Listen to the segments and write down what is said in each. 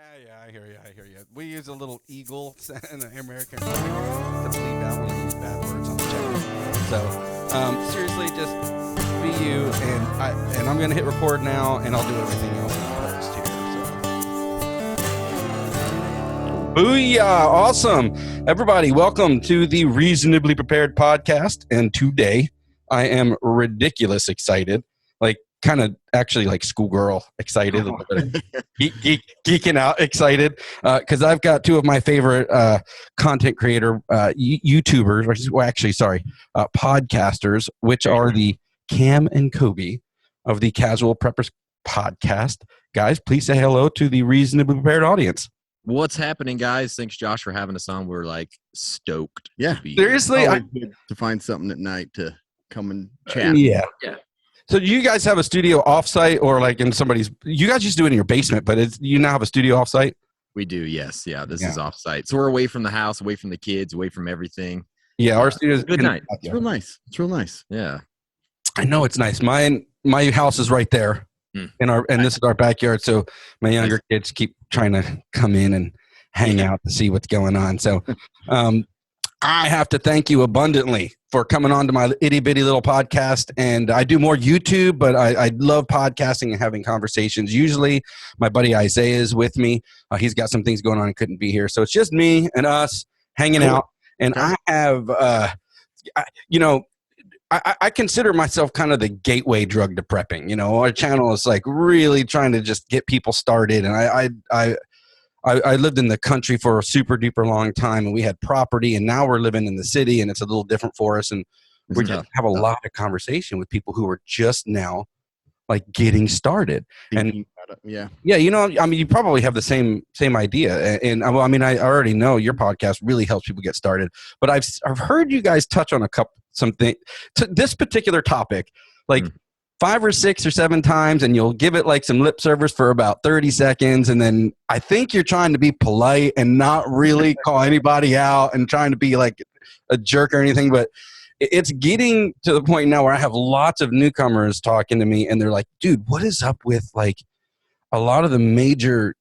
Yeah, I hear you. I hear you. We use a little eagle in the American to bleep out when we use bad words on the channel. So, seriously, just be you, and I'm gonna hit record now, and I'll do everything else in post here. So, booyah! Awesome, everybody. Welcome to the Reasonably Prepared podcast, and today I am ridiculous excited. Kind of actually like schoolgirl excited, a little bit geeking out excited because I've got two of my favorite content creator YouTubers, podcasters, which are the Cam and Kobe of the Casual Preppers podcast. Guys, please say hello to the Reasonably Prepared audience. What's happening, guys? Thanks, Josh, for having us on. We're stoked. Yeah, to be seriously, good to find something at night to come and chat. Yeah. So do you guys have a studio offsite or in somebody's? You guys just do it in your basement, but you now have a studio offsite? We do, yes. Yeah, this is offsite. So we're away from the house, away from the kids, away from everything. Yeah, our studio's good night. It's real nice. It's real nice. Yeah, I know it's nice. My house is right there, and this is our backyard. So my younger kids keep trying to come in and hang out to see what's going on. So I have to thank you abundantly for coming on to my itty bitty little podcast. And I do more YouTube, but I love podcasting and having conversations. Usually my buddy Isaiah is with me. He's got some things going on and couldn't be here. So it's just me and us hanging out. And I have, I consider myself kind of the gateway drug to prepping. Our channel is really trying to just get people started. And I lived in the country for a super duper long time, and we had property, and now we're living in the city, and it's a little different for us. And we just have a lot of conversation with people who are just now getting started. And yeah, you probably have the same idea. And I already know your podcast really helps people get started, but I've heard you guys touch on something to this particular topic, 5 or 6 or 7 times, and you'll give it some lip service for about 30 seconds. And then I think you're trying to be polite and not really call anybody out and trying to be a jerk or anything. But it's getting to the point now where I have lots of newcomers talking to me, and they're like, dude, what is up with a lot of the major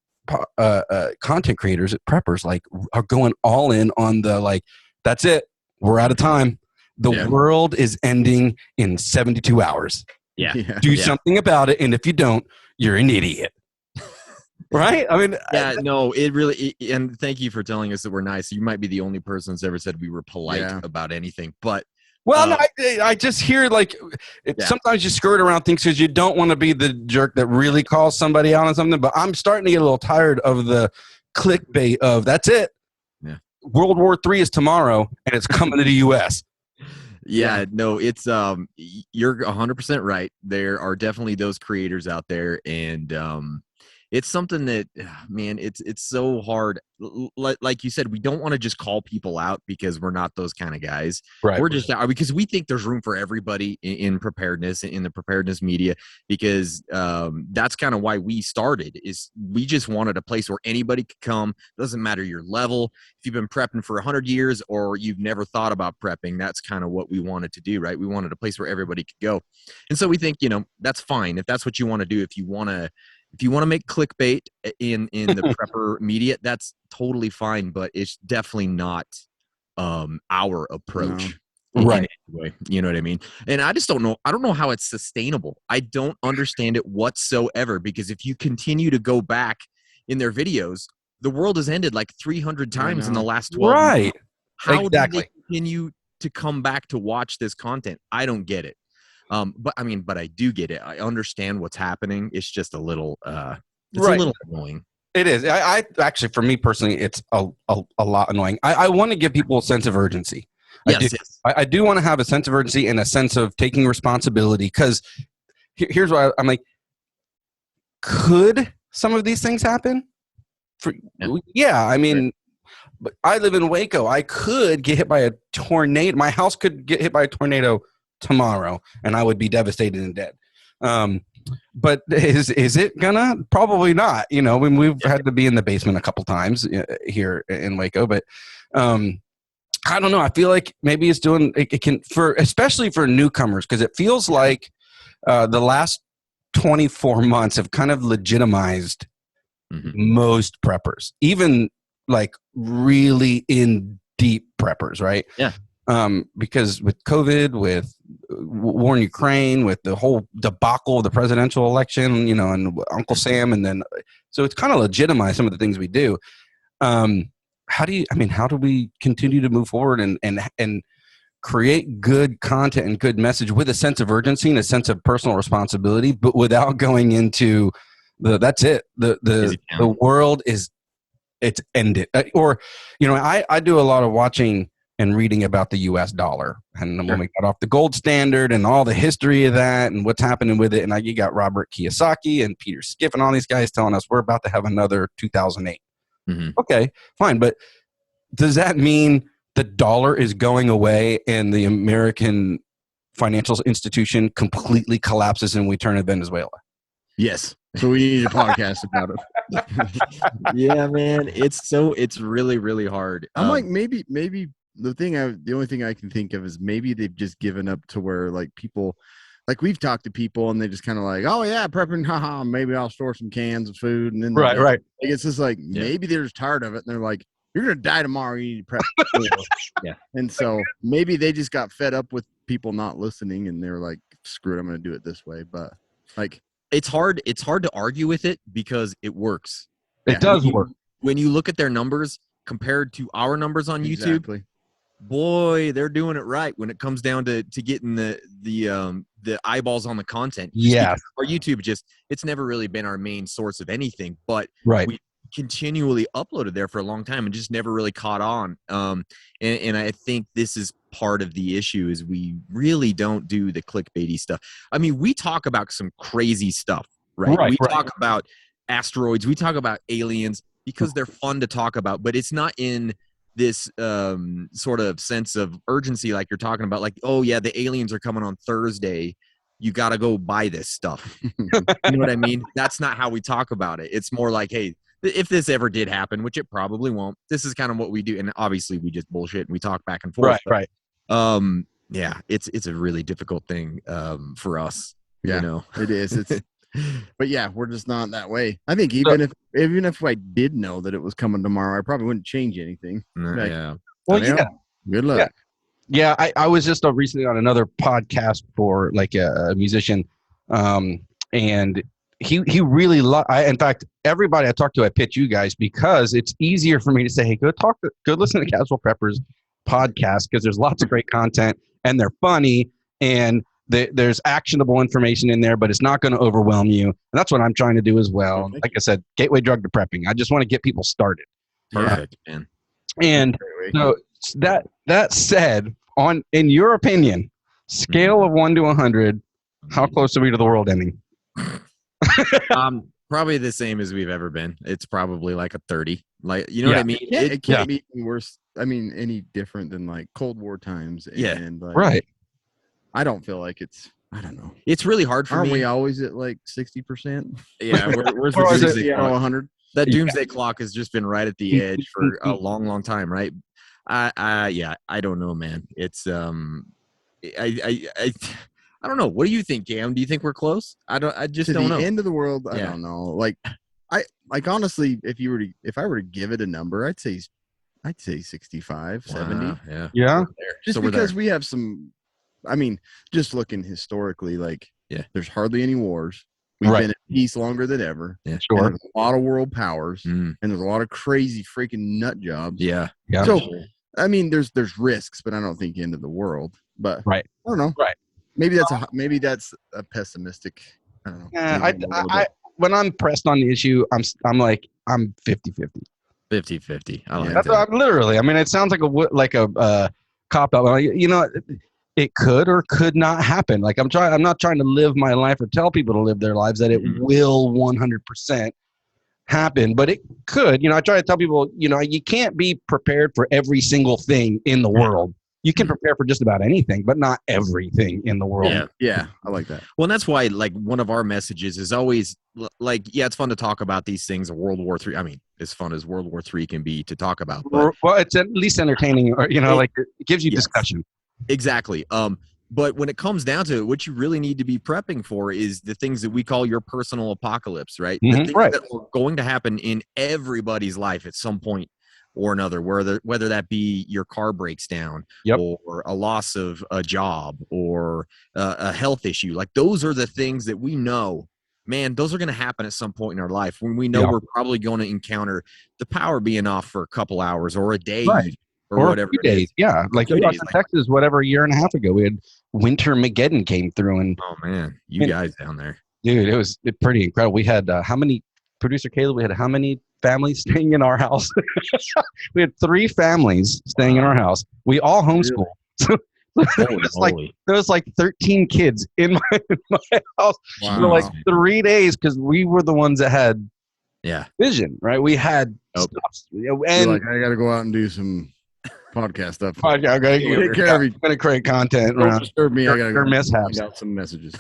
content creators at preppers are going all in on the that's it. We're out of time. The world is ending in 72 hours. Yeah. Do something about it, and if you don't, you're an idiot. Right? It really. And thank you for telling us that we're nice. You might be the only person that's ever said we were polite about anything. But I just hear sometimes you skirt around things because you don't want to be the jerk that really calls somebody out on something. But I'm starting to get a little tired of the clickbait of that's it. Yeah. World War III is tomorrow, and it's coming to the U.S. Yeah, no, it's you're 100% right. There are definitely those creators out there, and it's something that, man, it's so hard. Like you said, we don't want to just call people out because we're not those kind of guys. Right. We're just because we think there's room for everybody in preparedness, in the preparedness media, because that's kind of why we started. Is we just wanted a place where anybody could come. Doesn't matter your level. If you've been prepping for 100 years or you've never thought about prepping, that's kind of what we wanted to do, right? We wanted a place where everybody could go, and so we think that's fine if that's what you want to do. If you want to make clickbait in the prepper media, that's totally fine, but it's definitely not our approach. No. Right. Anyway, you know what I mean? And I just don't know. I don't know how it's sustainable. I don't understand it whatsoever, because if you continue to go back in their videos, the world has ended 300 times in the last 12 months. How do they continue to come back to watch this content? I don't get it. But I do get it. I understand what's happening. It's just a little, a little annoying. It is. I actually, for me personally, it's a lot annoying. I want to give people a sense of urgency. Yes. I do want to have a sense of urgency and a sense of taking responsibility, because here's why I'm could some of these things happen? But I live in Waco. I could get hit by a tornado. My house could get hit by a tornado tomorrow, and I would be devastated and dead. But is it gonna? Probably not. When we've had to be in the basement a couple times here in Waco, but I don't know. I feel like maybe it's doing it can especially for newcomers, because it feels like the last 24 months have kind of legitimized most preppers, even like really in deep preppers, right? Yeah. Because with COVID, with war in Ukraine, with the whole debacle of the presidential election, you know, and Uncle Sam, and then so it's kind of legitimized some of the things we do. How do we continue to move forward and create good content and good message with a sense of urgency and a sense of personal responsibility, but without going into that's it. The world it's ended. Or, you know, I do a lot of watching and reading about the US dollar and when we got off the gold standard and all the history of that and what's happening with it. And you got Robert Kiyosaki and Peter Schiff and all these guys telling us we're about to have another 2008. Okay, fine. But does that mean the dollar is going away and the American financial institution completely collapses and we turn to Venezuela? Yes. So we need a podcast about it. Yeah, man. It's really, really hard. I'm like, maybe the only thing I can think of is maybe they've just given up to where like people, like we've talked to people and they just kind of like, oh yeah, prepping, haha, maybe I'll store some cans of food. And then right. Like, it's just like, maybe they're just tired of it. And they're like, you're going to die tomorrow. You need to prep. Yeah. And so maybe they just got fed up with people not listening and they're like, screw it, I'm going to do it this way. But like, it's hard to argue with it because it works. It does work. When you look at their numbers compared to our numbers on YouTube, boy, they're doing it right when it comes down to getting the eyeballs on the content. Yeah. Our YouTube it's never really been our main source of anything, but we continually uploaded there for a long time and just never really caught on. And I think this is part of the issue is we really don't do the clickbaity stuff. I mean, we talk about some crazy stuff, right? We talk about asteroids, we talk about aliens because they're fun to talk about, but it's not in this sort of sense of urgency like you're talking about, like, oh yeah, the aliens are coming on Thursday, you got to go buy this stuff. You know what I mean? That's not how we talk about it. It's more like, hey, if this ever did happen, which it probably won't, this is kind of what we do. And obviously we just bullshit and we talk back and forth. Right. Yeah, it's a really difficult thing for us. Yeah, you know? It is. But yeah, we're just not that way. I think even if I did know that it was coming tomorrow, I probably wouldn't change anything. Like, yeah. Well, yeah. Good luck. Yeah, I was just recently on another podcast for like a musician, and he really in fact, everybody I talk to, I pitch you guys because it's easier for me to say, hey, go listen to Casual Preppers podcast because there's lots of great content and they're funny and there's actionable information in there, but it's not going to overwhelm you. And that's what I'm trying to do as well. Like I said, gateway drug to prepping. I just want to get people started. Perfect, man. And so that said, in your opinion, scale of 1 to 100, how close are we to the world ending? Probably the same as we've ever been. It's probably like a 30. Like, you know what I mean? It can't be worse. I mean, any different than like Cold War times. And like, I don't feel like I don't know. It's really hard for me. Aren't we always at like 60%? Yeah, we're 100. That doomsday clock has just been right at the edge for a long, long time, right? I don't know, man. It's I don't know. What do you think, Cam? Do you think we're close? I just don't know. The end of the world, I don't know. Like honestly, if I were to give it a number, I'd say 65, 70. Yeah. Just because we have some, I mean, just looking historically, like there's hardly any wars. We've been at peace longer than ever. Yeah, sure. There's a lot of world powers, and there's a lot of crazy freaking nut jobs. Yeah. So, I mean, there's risks, but I don't think end of the world. But I don't know. Right. Maybe that's a pessimistic. I don't know. Yeah, when I'm pressed on the issue, I'm 50-50. 50-50. I like that. I'm literally. I mean, it sounds like a cop out. You know, it could or could not happen. Like I'm not trying to live my life or tell people to live their lives that it will 100% happen, but it could. You know, I try to tell people, you know, you can't be prepared for every single thing in the world. You can prepare for just about anything, but not everything in the world. Yeah, I like that. Well, and that's why, like, one of our messages is always, like, yeah, it's fun to talk about these things. World War III. I mean, as fun as World War III can be to talk about. But, well, it's at least entertaining, or, you know, like, it gives you discussion. Exactly. But when it comes down to it, what you really need to be prepping for is the things that we call your personal apocalypse, right? The things Right. that are going to happen in everybody's life at some point or another, whether that be your car breaks down, Yep. or a loss of a job, or a health issue. Like, those are the things that we know, man, those are going to happen at some point in our life, when we know we're probably going to encounter the power being off for a couple hours or a day, Right. or Or a whatever few it is. days. Yeah. Or Like 2 we talked days, in like, Texas, whatever, a year and a half ago, we had winter Mageddon came through, and oh man, you guys down there. dude, it was pretty incredible. We had how many, producer Caleb? We had how many families staying in our house? We had 3 families staying in our house. We all homeschool. So there was like 13 kids in my house for like 3 days, because we were the ones that had vision, right? We had stuff, and you're like, I got to go out and do some podcast stuff. I'm gonna create content. Don't disturb me. I got to go mishaps. find out some messages.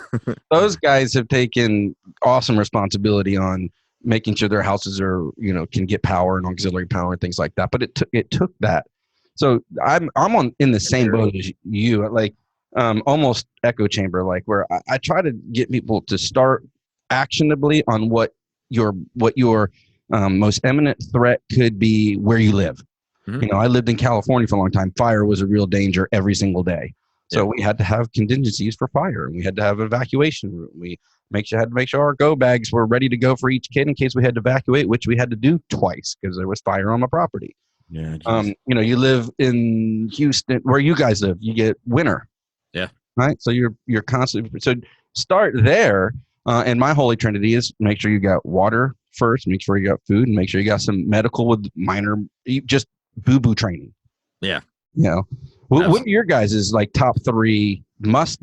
Those guys have taken awesome responsibility on making sure their houses are, can get power and auxiliary power and things like that. But it took that. So I'm in the same boat as you, like almost echo chamber, like where I try to get people to start actionably on what your most imminent threat could be where you live. I lived in California for a long time. Fire was a real danger every single day. So we had to have contingencies for fire, and we had to have an evacuation route. We had to make sure our go bags were ready to go for each kid in case we had to evacuate, which we had to do twice because there was fire on my property. Yeah. You live in Houston, where you guys live, you get winter. Yeah. Right. So you're constantly, so start there. And my holy trinity is make sure you got water first, make sure you got food, and make sure you got some medical with minor, just boo-boo training. Yeah. What are your guys' like top 3 must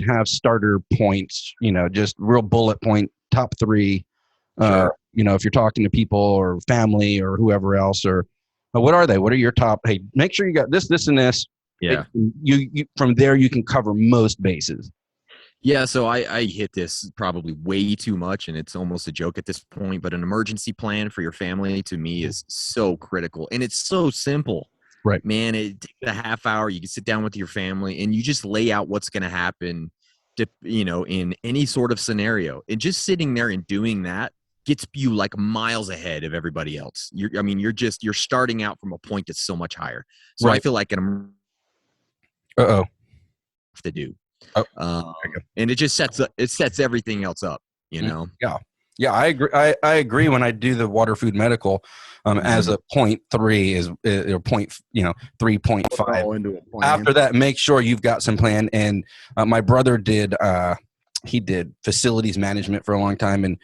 have starter points, just real bullet point top 3, if you're talking to people or family or whoever else, or what are they? What are your top? Hey, make sure you got this, and this. Yeah. You from there, you can cover most bases. Yeah, so I hit this probably way too much, and it's almost a joke at this point, but an emergency plan for your family to me is so critical, and it's so simple. Right. Man, it takes a half hour. You can sit down with your family, and you just lay out what's going to happen in any sort of scenario. And just sitting there and doing that gets you like miles ahead of everybody else. You're starting out from a point that's so much higher. So I feel like to do. And it just sets everything else up, Yeah, I agree. I agree. When I do the water, food, medical, as a 0.3 is or 3.5. After that, make sure you've got some plan. And my brother did. He did facilities management for a long time, and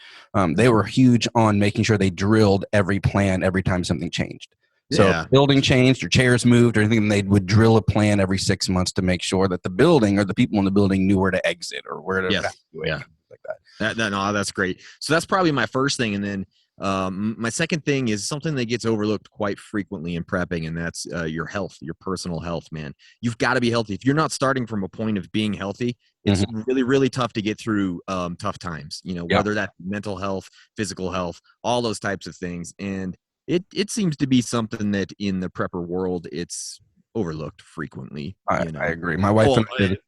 they were huge on making sure they drilled every plan every time something changed. So if the building changed, or chairs moved, or anything, they would drill a plan every 6 months to make sure that the building or the people in the building knew where to exit or where to evacuate. Yeah. Like that. That's great. So that's probably my first thing. And then my second thing is something that gets overlooked quite frequently in prepping, and that's your health, your personal health, man. You've got to be healthy. If you're not starting from a point of being healthy, it's really, really tough to get through tough times, whether that's mental health, physical health, all those types of things. And it seems to be something that in the prepper world, it's overlooked frequently. I agree. My wife and I did.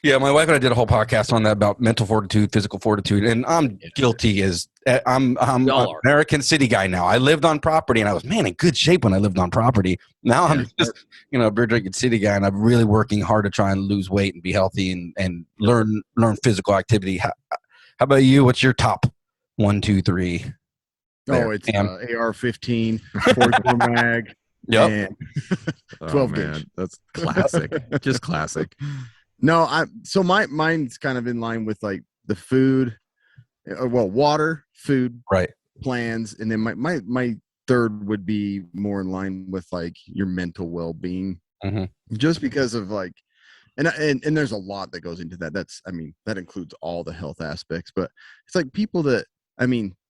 Yeah, my wife and I did a whole podcast on that about mental fortitude, physical fortitude, and I'm guilty as I'm an American city guy now. I lived on property, and I was in good shape when I lived on property. Now I'm just a beer drinking city guy, and I'm really working hard to try and lose weight and be healthy and learn physical activity. How about you? What's your top 1, 2, 3? Oh, it's AR-15, 44 mag. Yep. 12 gauge. That's classic. Just classic. No, so mine's kind of in line with like the food, water, food, right, plans, and then my third would be more in line with like your mental well-being, just because of like, and there's a lot that goes into that. That includes all the health aspects, but it's like people that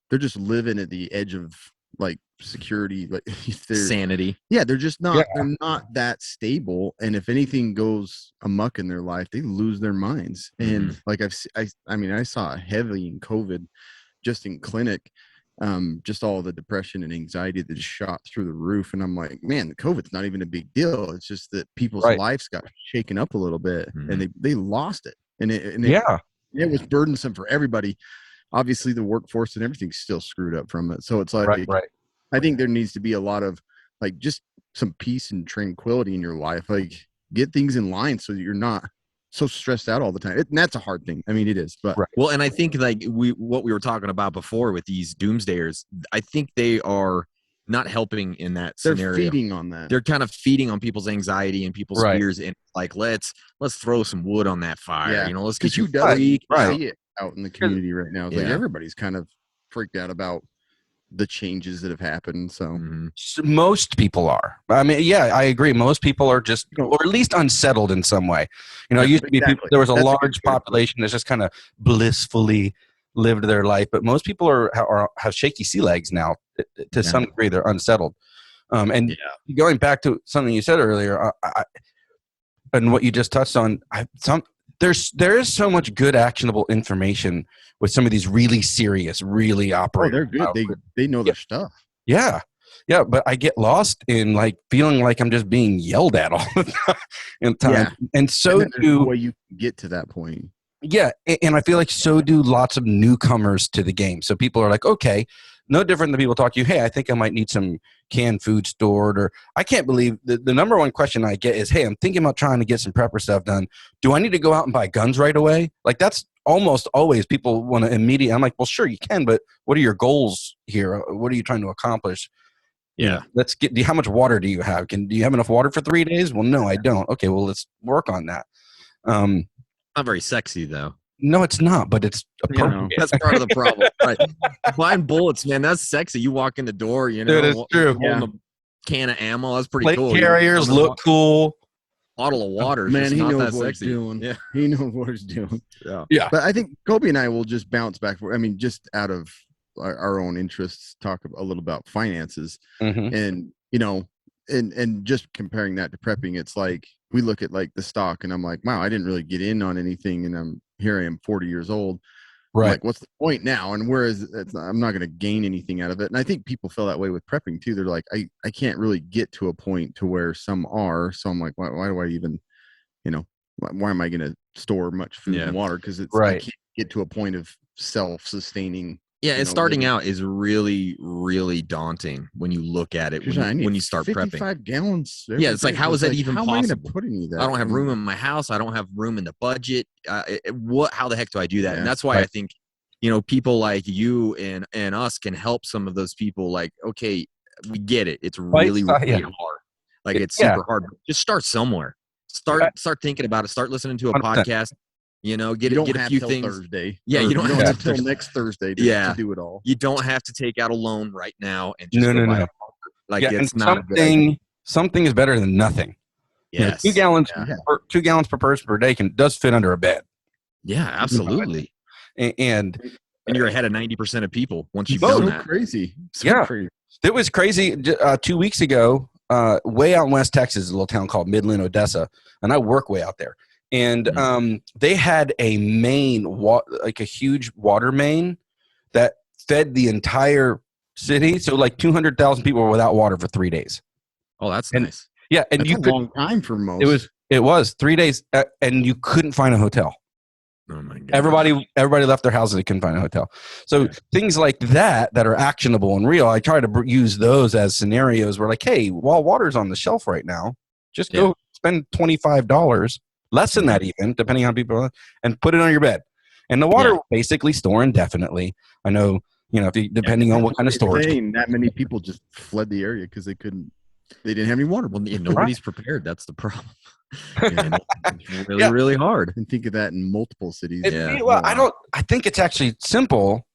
they're just living at the edge of like security, like sanity. Yeah, they're just not. Yeah. They're not that stable, and if anything goes amok in their life, they lose their minds. And like I saw heavy in COVID, just in clinic, just all the depression and anxiety that just shot through the roof. And I'm like, man, the COVID's not even a big deal. It's just that people's lives got shaken up a little bit, and they lost it. And it was burdensome for everybody. Obviously, the workforce and everything's still screwed up from it. So it's like, I think there needs to be a lot of like just some peace and tranquility in your life. Like, get things in line so that you're not so stressed out all the time. And that's a hard thing. I mean, it is, but well, and I think like what we were talking about before with these doomsdayers, I think they are not helping in that scenario. They're feeding on that. They're kind of feeding on people's anxiety and people's fears, and like let's throw some wood on that fire. Yeah. You know, let's get you see it out in the community right now. It's like everybody's kind of freaked out about the changes that have happened. So most people are. I mean, yeah, I agree. Most people are just, or at least unsettled in some way. You know, it used to be people, there was a large population that's just kind of blissfully lived their life, but most people have shaky sea legs now. To some degree, they're unsettled. Going back to something you said earlier, and what you just touched on, there is so much good actionable information with some of these really serious, really operating. Oh, they're good. They know their stuff. Yeah. Yeah. But I get lost in like feeling like I'm just being yelled at all the time. Yeah. And so no way you can get to that point. Yeah. And I feel like so do lots of newcomers to the game. So people are like, okay, no different than people talk to you. Hey, I think I might need some canned food stored, or I can't believe the number one question I get is, hey, I'm thinking about trying to get some prepper stuff done. Do I need to go out and buy guns right away? Like that's almost always people want to immediately. I'm like, well, sure you can, but what are your goals here? What are you trying to accomplish? Yeah. Let's get, how much water do you have? Do you have enough water for 3 days? Well, no, I don't. Okay. Well, let's work on that. Not very sexy though. No, it's not, but it's appropriate. That's part of the problem. Right. Buying bullets, man, that's sexy. You walk in the door, you know, dude, it's true. Holding a can of ammo, that's pretty Plate cool. carriers look cool. Bottle of water, man, he knows what sexy. he's doing. Yeah, he knows what he's doing. Yeah. But I think Kobe and I will just bounce back. I mean, just out of our own interests, talk a little about finances, and you know, and just comparing that to prepping. It's like we look at like the stock, and I'm like, wow, I didn't really get in on anything, and here I am 40 years old. Right. Like, what's the point now? And I'm not going to gain anything out of it. And I think people feel that way with prepping too. They're like, I can't really get to a point to where some are. So I'm like, why do I even, you know, why am I going to store much food and water? Because I can't get to a point of self-sustaining. Yeah, and starting out is really, really daunting when you look at it. When you start 55 prepping, gallons. Yeah, it's like, how is that even possible? How am I going to put any of that? I don't have room in my house. I don't have room in the budget. How the heck do I do that? Yeah, and that's why I think, you know, people like you and us can help some of those people. Like, okay, we get it. It's really, really hard. Like, it's super hard. Just start somewhere. Start thinking about it. Start listening to a 100%. Podcast. You know, get a few things. Thursday. Yeah, you don't have until next Thursday to do it all. You don't have to take out a loan right now and just no. Like, it's not something is better than nothing. Yes. You know, 2 gallons per person per day does fit under a bed. Yeah, absolutely. And you're ahead of 90% of people once you've done that. Crazy. Crazy. It was crazy 2 weeks ago. Way out in West Texas is a little town called Midland, Odessa, and I work way out there. And they had a main, like a huge water main that fed the entire city. So like 200,000 people were without water for 3 days. Oh, that's nice. Yeah, and that's a long time for most. It was 3 days, and you couldn't find a hotel. Oh my God! Everybody left their houses. They couldn't find a hotel. So things like that are actionable and real. I try to use those as scenarios where, like, hey, while water's on the shelf right now, just go spend $25. Less than that even, depending on people, and put it on your bed. And the water will basically store indefinitely. I know, you know, depending on what kind of storage. That many people just fled the area because they didn't have any water. Well, nobody's prepared. That's the problem. It's really, really hard. And think of that in multiple cities. Well, I think it's actually simple.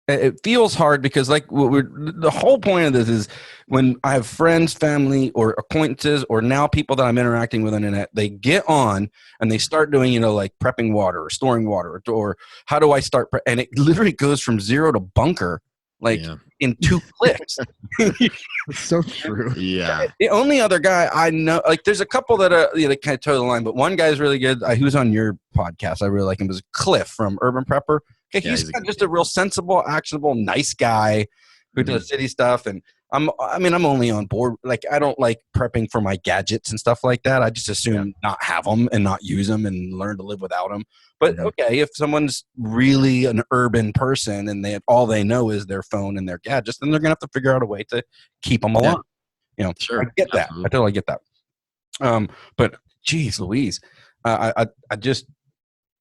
It feels hard because, like, the whole point of this is when I have friends, family, or acquaintances, or now people that I'm interacting with on the internet, they get on and they start doing, you know, like prepping water or storing water, or how do I start? And it literally goes from zero to bunker, like in 2 clicks. It's so true. Yeah. The only other guy I know, like, there's a couple that are kind of toe the line, but one guy's really good. Who's on your podcast? I really like him. Was Cliff from Urban Prepper. Okay, Yeah, he's he's a not good just a real sensible, actionable, nice guy who Mhm. does city stuff. And I'm only on board. Like, I don't like prepping for my gadgets and stuff like that. I just assume not have them and not use them and learn to live without them. But Mhm. okay, if someone's really an urban person and all they know is their phone and their gadgets, then they're gonna have to figure out a way to keep them alive. Sure. I get that. Absolutely. I totally get that. But geez, Louise, I just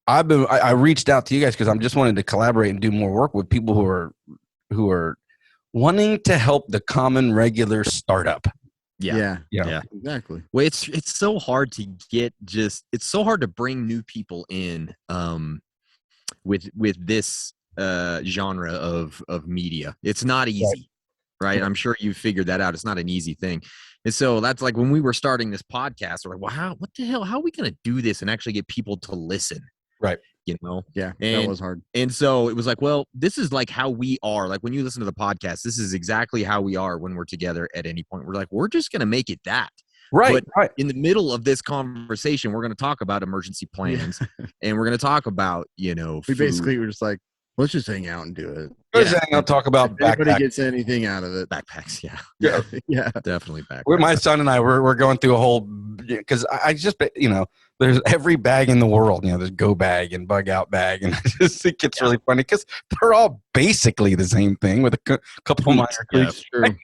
I reached out to you guys because I'm just wanting to collaborate and do more work with people who are wanting to help the common regular startup. Yeah. Yeah. Exactly. Well, it's so hard to get it's so hard to bring new people in with this genre of media. It's not easy, right? I'm sure you figured that out. It's not an easy thing. And so that's like when we were starting this podcast, we're like, well, what the hell? How are we going to do this and actually get people to listen? Right. You know? Yeah. And That was hard. And so it was like, well, this is like how we are. Like when you listen to the podcast, this is exactly how we are when we're together at any point. We're like, we're just going to make it that. Right. But in the middle of this conversation, we're going to talk about emergency plans and we're going to talk about, We food. basically were just like, let's just hang out and do it. Let's hang out, talk about If anybody backpacks. gets anything out of it. Backpacks. Yeah. Yeah. Yeah. Definitely backpacks. Where my son and I we're going through a whole because I just there's every bag in the world. There's go bag and bug out bag, and I just think it's really funny because they're all basically the same thing with a couple minor tweaks. True.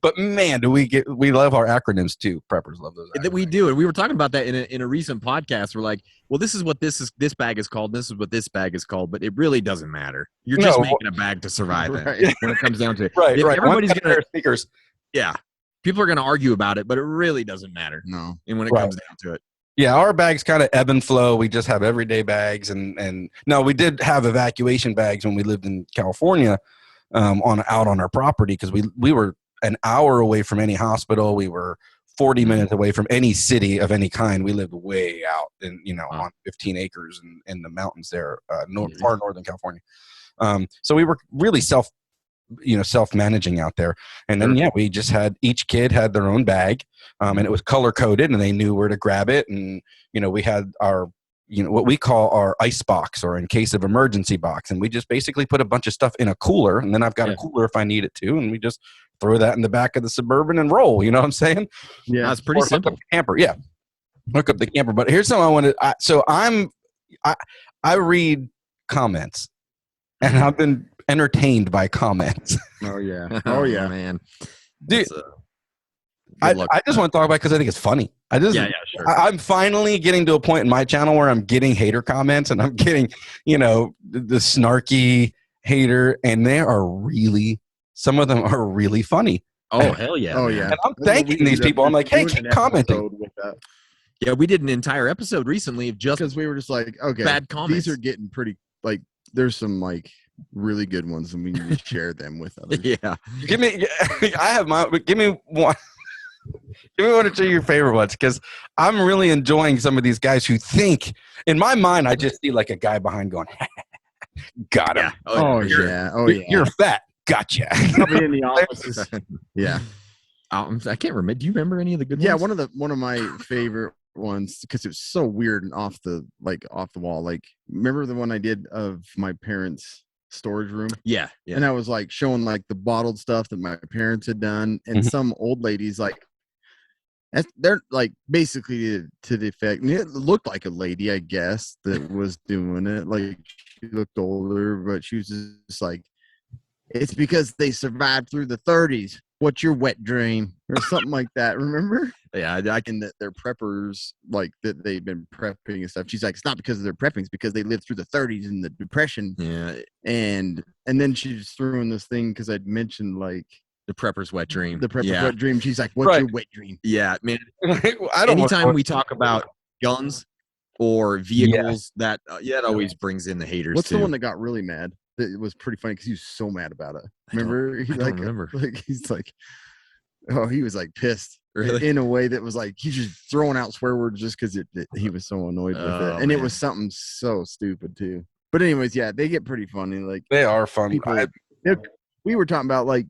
But man, we love our acronyms too. Preppers love those. That we do, and we were talking about that in a recent podcast. We're like, well, this is what this bag is called. This is what this bag is called, but it really doesn't matter. You're just making a bag to survive Right. it when it comes down to it. Right. Everybody's gonna speakers. Yeah, people are gonna argue about it, but it really doesn't matter. No. And when it comes down to it. Yeah, our bags kind of ebb and flow. We just have everyday bags, and no, we did have evacuation bags when we lived in California, out on our property because we were an hour away from any hospital. We were 40 minutes away from any city of any kind. We lived way out on 15 acres in the mountains there, far northern California. So we were really self-managing out there. And then we just had each kid had their own bag, and it was color coded, and they knew where to grab it. And we had our what we call our ice box, or in case of emergency box, and we just basically put a bunch of stuff in a cooler, and then I've got a cooler if I need it to, and we just throw that in the back of the Suburban and roll. You know what I'm saying? Yeah, it's pretty simple. Hook up the camper, hook up the camper. But here's something I wanted. I read comments, and I've been entertained by comments. Oh yeah. Oh yeah. man, dude. I just want to talk about it because I think it's funny. Sure. I'm finally getting to a point in my channel where I'm getting hater comments, and I'm getting, the snarky hater, and some of them are really funny. Oh hell yeah! Oh yeah! And I'm thanking these people. I'm like, hey, keep commenting. Yeah, we did an entire episode recently of just because we were just like, okay, bad comments. These are getting pretty there's some really good ones, and we need to share them with others. Yeah, give me one. Give me one or two of your favorite ones, because I'm really enjoying some of these guys who think, in my mind, I just see like a guy behind going, got him. Yeah. You're fat. Gotcha. Probably in the offices. Yeah. I can't remember. Do you remember any of the good ones? Yeah, one of my favorite ones, because it was so weird and off the wall. Like, remember the one I did of my parents' storage room? Yeah. And I was like showing like the bottled stuff that my parents had done, and some old ladies they're like basically to the effect, and it looked like a lady, I guess, that was doing it. Like, she looked older, but she was just like, it's because they survived through the 30s. What's your wet dream? Or something like that. Remember? Yeah, and that they're preppers, like that they've been prepping and stuff. She's like, it's not because of their prepping, it's because they lived through the 30s and the Depression. Yeah. And then she just threw in this thing because I'd mentioned like the prepper's wet dream. The prepper's wet dream. She's like, what's your wet dream? Yeah, man. Anytime we talk about guns or vehicles, that always brings in the haters. What's too. the one that got really mad? It was pretty funny because he was so mad about it. Remember? I don't remember. Like, he's like, oh, he was like pissed. Really? In a way that was like, he's just throwing out swear words just because he was so annoyed with it. And it was something so stupid too. But anyways, yeah, they get pretty funny. Like, they are funny. We were talking about like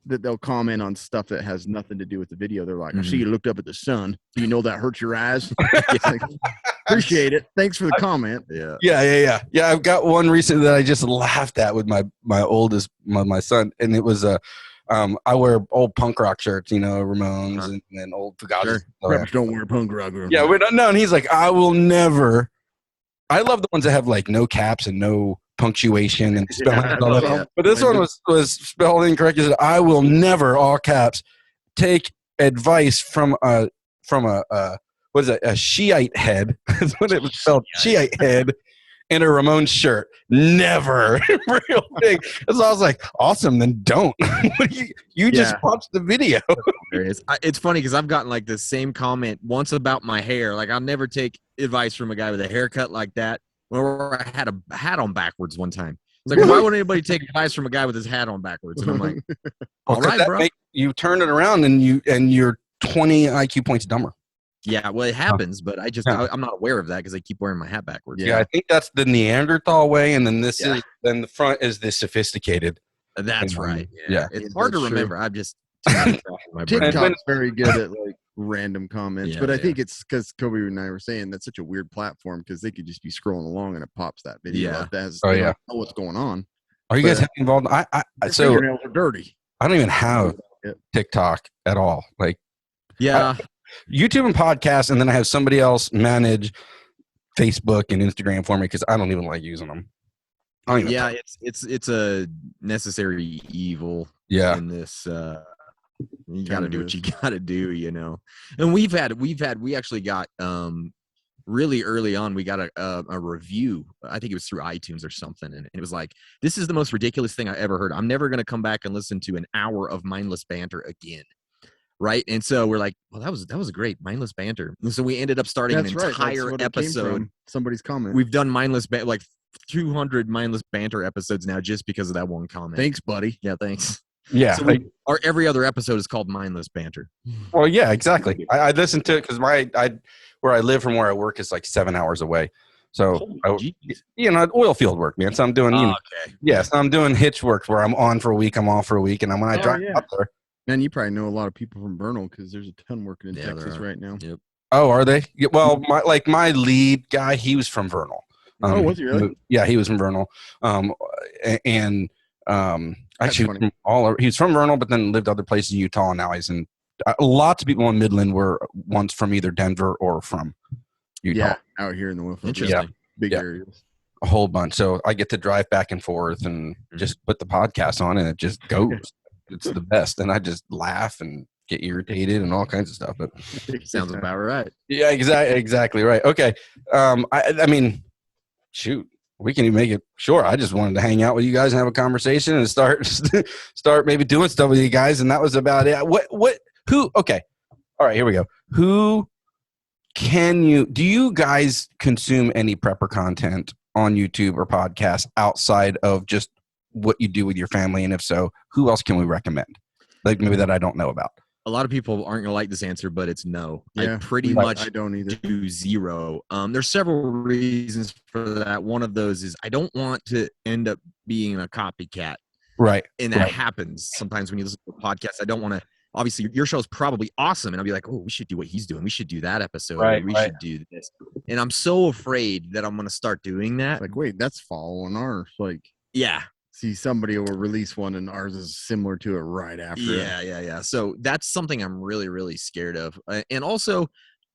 that they'll comment on stuff that has nothing to do with the video. They're like, I see you looked up at the sun. Do you know that hurts your eyes? Appreciate it. Thanks for the comment. Yeah. Yeah. I've got one recently that I just laughed at with my oldest, my son, and it was I wear old punk rock shirts, Ramones and old Fugazi. Sure. Preppers don't wear punk rock. Yeah, no, and he's like, I will never. I love the ones that have like no caps and no punctuation and spelling. And all that. Yeah. But this one was spelled incorrect. He said, I will never, all caps, take advice from a what is it, a Shiite head. That's what it was spelled, Shiite head, in a Ramones shirt. Never. Real big. So I was like, awesome, then don't. you just watched the video. It's funny because I've gotten like the same comment once about my hair. Like, I'll never take advice from a guy with a haircut like that. Or I had a hat on backwards one time. It's like, why would anybody take advice from a guy with his hat on backwards? And I'm like, all right, bro. You turn it around and you're 20 IQ points dumber. Yeah, well, it happens, but I'm not aware of that because I keep wearing my hat backwards. Yeah, I think that's the Neanderthal way, and then then the front is the sophisticated. That's right. Yeah. It's hard to remember. I'm just TikTok's very good at like random comments, but I think it's because Kobe and I were saying that's such a weird platform because they could just be scrolling along and it pops that video up as they don't know what's going on. Are you guys involved? So fingernails are dirty. I don't even have TikTok at all. Like, YouTube and podcasts, and then I have somebody else manage Facebook and Instagram for me because I don't even like using them. It's a necessary evil. Yeah. In this, you got to do what you got to do, And we actually got really early on. We got a review. I think it was through iTunes or something, and it was like, "This is the most ridiculous thing I ever heard. I'm never going to come back and listen to an hour of mindless banter again." Right. And so we're like, well, that was great. Mindless banter. And so we ended up starting an entire episode. Somebody's comment. We've done like 200 mindless banter episodes now just because of that one comment. Thanks, buddy. Yeah, thanks. Yeah. So our every other episode is called mindless banter. Well, yeah, exactly. I listen to it because where I live from where I work is like 7 hours away. So, oil field work, man. So I'm doing, so I'm doing hitch work where I'm on for a week, I'm off for a week. And when I drive up there. Man, you probably know a lot of people from Vernal because there's a ton working in Texas right now. Yep. Oh, are they? Well, my lead guy, he was from Vernal. Was he really? Yeah, he was from Vernal. Actually, he's from Vernal, but then lived other places in Utah, and now he's in. Lots of people in Midland were once from either Denver or from Utah. Yeah, out here in the Wilford. Interesting. Big areas. A whole bunch. So I get to drive back and forth and just put the podcast on, and it just goes. It's the best, and I just laugh and get irritated and all kinds of stuff. But sounds about right. Yeah, exactly right. Okay, I mean, shoot, we can make it. Sure, I just wanted to hang out with you guys and have a conversation and start maybe doing stuff with you guys, and that was about it. Who? Okay, all right, here we go. Who do you guys consume any prepper content on YouTube or podcasts outside of just what you do with your family, and if so, who else can we recommend, like maybe that I don't know about? A lot of people aren't gonna like this answer, but it's no. Yeah, I pretty much I don't either. do zero. There's several reasons for that. One of those is I don't want to end up being a copycat, right? And that happens sometimes when you listen to a podcast. I don't want to. Obviously, your show is probably awesome, and I'll be like, oh, we should do what he's doing. We should do that episode. Right, we should do this. And I'm so afraid that I'm gonna start doing that. Like, wait, that's following ours. Like, yeah. See, somebody will release one and ours is similar to it right after. Yeah. So that's something I'm really, really scared of. And also,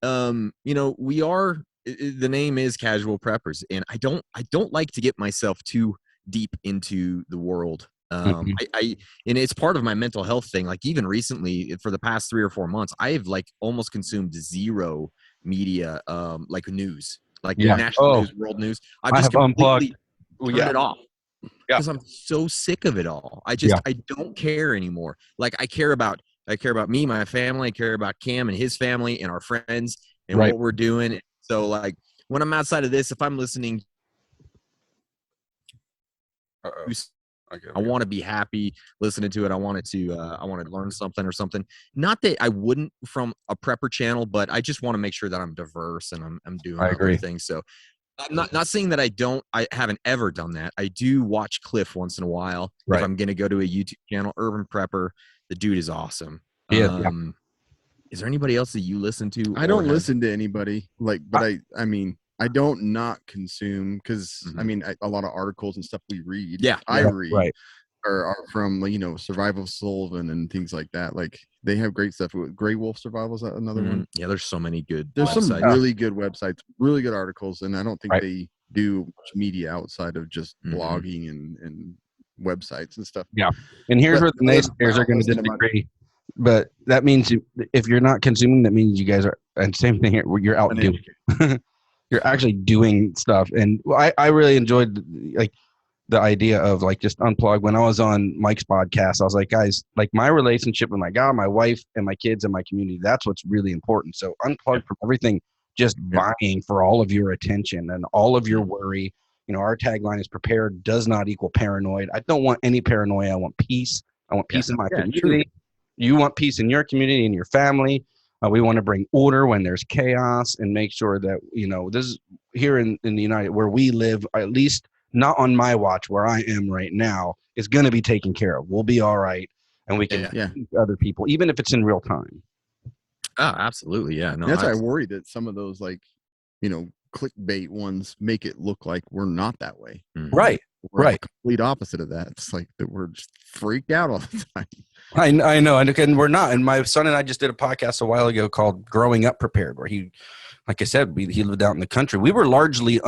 we are, the name is Casual Preppers, and I don't like to get myself too deep into the world. And it's part of my mental health thing. Like even recently, for the past 3 or 4 months, I've like almost consumed zero media, like news, like national news, world news. I have unplugged. Turned it off. Because I'm so sick of it all. I don't care anymore. Like I care about me, my family. I care about Cam and his family and our friends and what we're doing. So like when I'm outside of this, if I'm listening, I want to be happy listening to it. I want to learn something or something. Not that I wouldn't from a prepper channel, but I just want to make sure that I'm diverse and I'm doing everything. So I'm not saying that I haven't ever done that. I do watch Cliff once in a while. Right. If I'm going to go to a YouTube channel, Urban Prepper, the dude is awesome. Yeah. Is there anybody else that you listen to? I don't listen to anybody but I mean, I don't not consume because Mhm. I mean a lot of articles and stuff we read. Yeah, I yeah, read right. are from Survival of Sullivan and things like that. Like they have great stuff. Gray Wolf Survival, is that another one? Yeah, there's so many good There's some websites. really good websites, really good articles, and I don't think Right. they do much media outside of just Mhm. blogging and websites and stuff. Yeah. And here's But where the naysayers are going to disagree. But that means if you're not consuming, that means you guys are, and same thing here, you're out doing. You're actually doing stuff. And I really enjoyed like the idea of like just unplug. When I was on Mike's podcast, I was like, guys, like my relationship with my God, my wife, and my kids and my community, that's what's really important. So unplug from everything, just vying for all of your attention and all of your worry. You know, our tagline is prepared does not equal paranoid. I don't want any paranoia. I want peace. I want peace in my community. True. You want peace in your community and your family. We want to bring order when there's chaos and make sure that, you know, this is here in the United where we live, at least not on my watch where I am right now, is going to be taken care of. We'll be all right. And we can teach other people, even if it's in real time. Oh, absolutely. Yeah. No, That's why I worry that some of those clickbait ones make it look like we're not that way. Right. We're right. the complete opposite of that. It's like that we're just freaked out all the time. I know. And we're not. And my son and I just did a podcast a while ago called Growing Up Prepared, where he, like I said, he lived out in the country. We were largely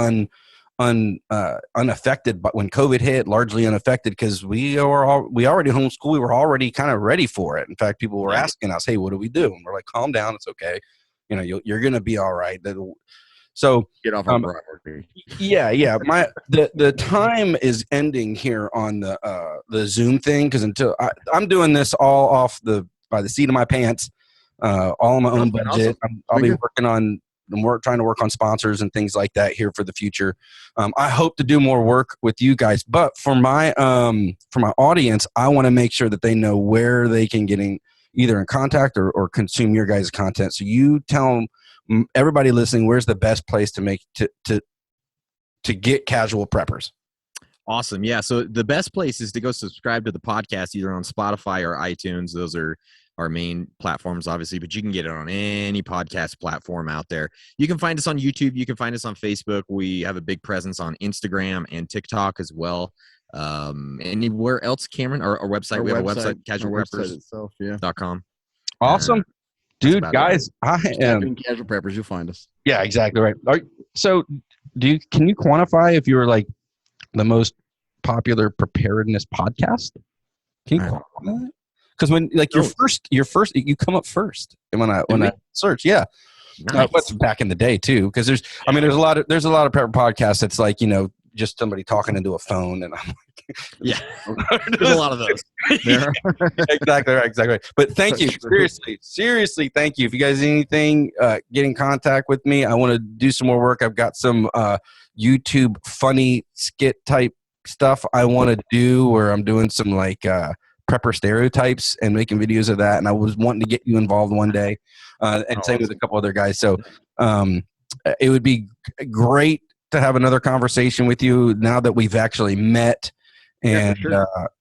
unaffected, but when COVID hit, largely unaffected because we already homeschool. We were already kind of ready for it. In fact, people were asking us, "Hey, what do we do?" And we're like, "Calm down, it's okay. You know, you're going to be all right." So get off our property. Yeah. The time is ending here on the Zoom thing because until I'm doing this all off by the seat of my pants, all on my own budget. Awesome. I'll be working on. We're trying to work on sponsors and things like that here for the future. I hope to do more work with you guys, but for my audience, I want to make sure that they know where they can get either in contact or consume your guys' content. So you tell everybody listening, where's the best place to make to get Casual Preppers? Awesome. Yeah. So the best place is to go subscribe to the podcast either on Spotify or iTunes. Those are our main platforms, obviously, but you can get it on any podcast platform out there. You can find us on YouTube. You can find us on Facebook. We have a big presence on Instagram and TikTok as well. Anywhere else, Cameron? Our website. We have a website, casualpreppers.com. Awesome. Dude, guys, I am Casual Preppers. You'll find us. Yeah, exactly right. So can you quantify if you're like the most popular preparedness podcast? Can you quantify that? Because when like your first you come up first when I search, what's back in the day too? Because there's a lot of prepper podcasts that's like, you know, just somebody talking into a phone, and I'm like, there's a lot of those. Exactly right. But thank you, seriously, thank you. If you guys need anything, get in contact with me. I want to do some more work. I've got some YouTube funny skit type stuff I want to do, where I'm doing some like prepper stereotypes and making videos of that. And I was wanting to get you involved one day, and same with a couple other guys. So it would be great to have another conversation with you now that we've actually met. And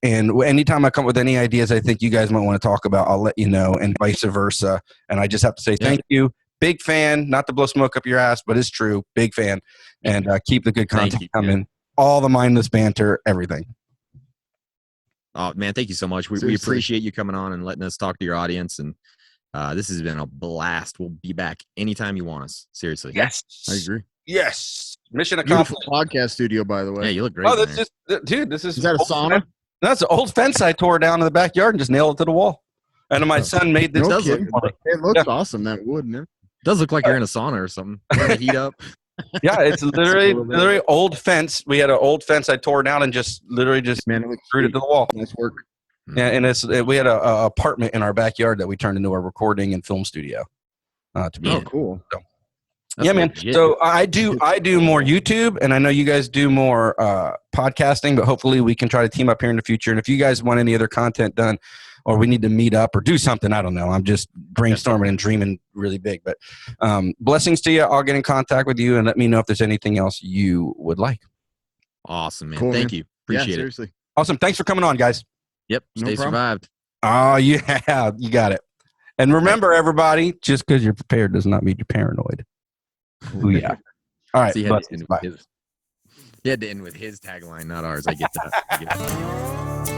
and anytime I come with any ideas I think you guys might want to talk about, I'll let you know, and vice versa. And I just have to say thank you. Big fan, not to blow smoke up your ass, but it's true. Big fan. And keep the good content coming. All the mindless banter, everything. Oh, man, thank you so much. We appreciate you coming on and letting us talk to your audience. And this has been a blast. We'll be back anytime you want us. Seriously. Yes. I agree. Yes. Mission accomplished. Beautiful podcast studio, by the way. Yeah, you look great. Oh, that's dude, this is that a sauna? That's an old fence I tore down in the backyard and just nailed it to the wall. And my son made this. It looks awesome, that wood, man. It does look like you're in a sauna or something. Turn the heat up. Yeah, it's literally old fence. We had an old fence I tore down and just screwed it to the wall. Nice work. Yeah, and we had a apartment in our backyard that we turned into a recording and film studio. Cool. So, yeah, man. Legit. So I do more YouTube, and I know you guys do more podcasting, but hopefully we can try to team up here in the future. And if you guys want any other content done, or we need to meet up or do something, I don't know. I'm just brainstorming and dreaming really big. But blessings to you. I'll get in contact with you and let me know if there's anything else you would like. Awesome, man. Cool, Thank you. Appreciate it. Seriously. Awesome. Thanks for coming on, guys. Yep. Stay survived. Oh, yeah. You got it. And remember, everybody, just because you're prepared does not mean you're paranoid. Oh, yeah. All right. So he had, to blessings. end with Bye. his, he had to end with his tagline, not ours. I get that. I get that.